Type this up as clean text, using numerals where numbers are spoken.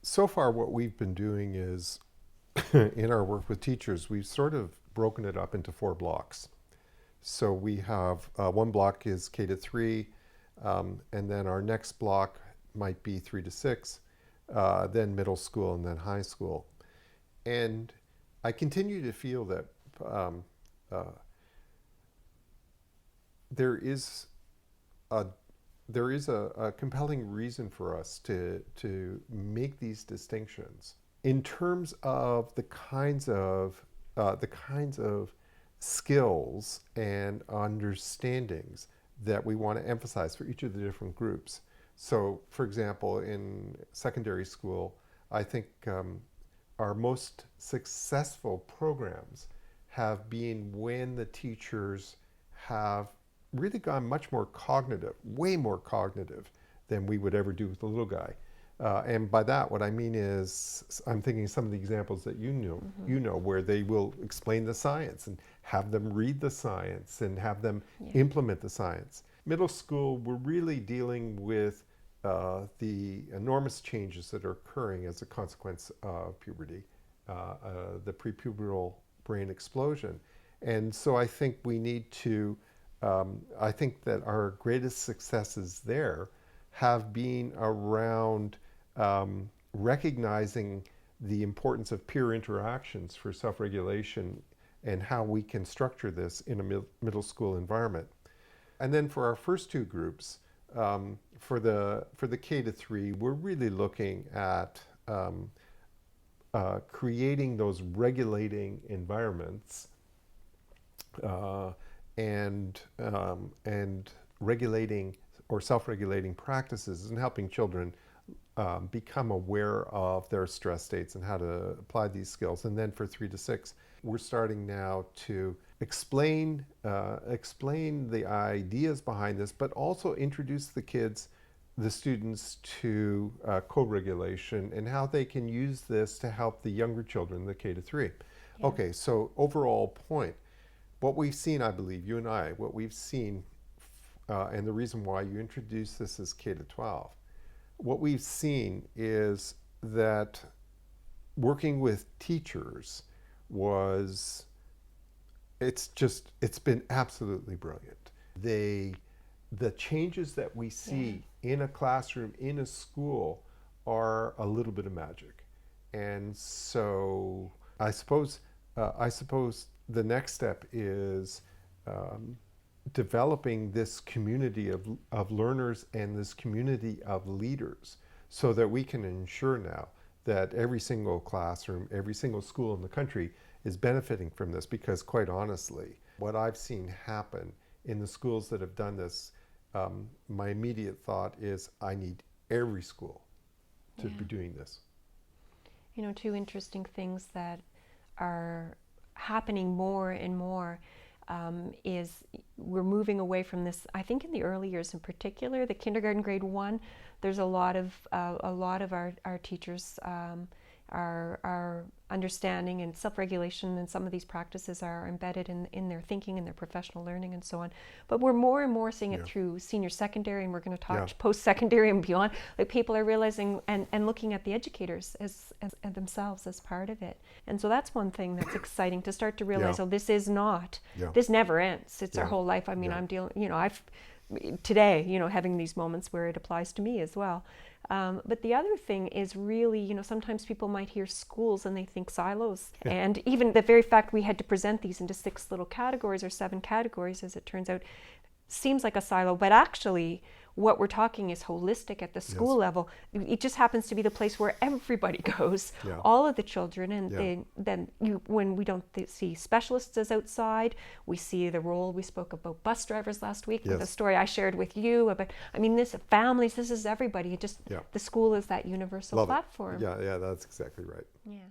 So far, what we've been doing is, in our work with teachers, we've sort of broken it up into 4 blocks. So we have one block is K to 3, and then our next block might be 3 to 6, then middle school, and then high school. And I continue to feel that um, uh, there is a a compelling reason for us to make these distinctions in terms of the kinds of skills and understandings that we want to emphasize for each of the different groups. So, for example, in secondary school, I think our most successful programs have been when the teachers have really gone much more cognitive, way more cognitive than we would ever do with the little guy. And by that, what I mean is, I'm thinking some of the examples that you know, where they will explain the science and have them read the science and have them implement the science. Middle school, we're really dealing with the enormous changes that are occurring as a consequence of puberty, the prepubertal brain explosion. And so I think we need to, I think that our greatest successes there have been around recognizing the importance of peer interactions for self-regulation and how we can structure this in a middle school environment. And then for our first 2 groups, for the K to 3, we're really looking at creating those regulating environments and regulating or self-regulating practices and helping children become aware of their stress states and how to apply these skills. And then for 3 to 6, we're starting now to explain the ideas behind this, but also introduce the students to co-regulation and how they can use this to help the younger children, the K to 3. Yeah. Okay, so overall point, what we've seen, I believe, you and I, what we've seen, and the reason why you introduced this as K to 12, what we've seen is that working with teachers it's been absolutely brilliant. The changes that we see in a classroom, in a school, are a little bit of magic. And so I suppose the next step is developing this community of learners and this community of leaders so that we can ensure now that every single classroom, every single school in the country is benefiting from this. Because quite honestly, what I've seen happen in the schools that have done this, my immediate thought is I need every school to be doing this. You know, 2 interesting things that are happening more and more is we're moving away from this. I think in the early years in particular, the kindergarten grade 1, there's a lot of our teachers are understanding and self-regulation, and some of these practices are embedded in their thinking and their professional learning and so on. But we're more and more seeing it through senior secondary, and we're going to talk post-secondary and beyond. Like, people are realizing and looking at the educators as themselves as part of it. And so that's one thing that's exciting, to start to realize, oh, this is not, this never ends. It's our whole life. I mean, I'm dealing, today, having these moments where it applies to me as well. But the other thing is really, sometimes people might hear schools and they think silos. And even the very fact we had to present these into 6 little categories or 7 categories, as it turns out, seems like a silo. But actually, what we're talking is holistic at the school level. It just happens to be the place where everybody goes, all of the children. And then when we don't see specialists as outside, we see the role. We spoke about bus drivers last week with the story I shared with you about, this families, this is everybody. The school is that universal platform. Yeah, that's exactly right. Yeah.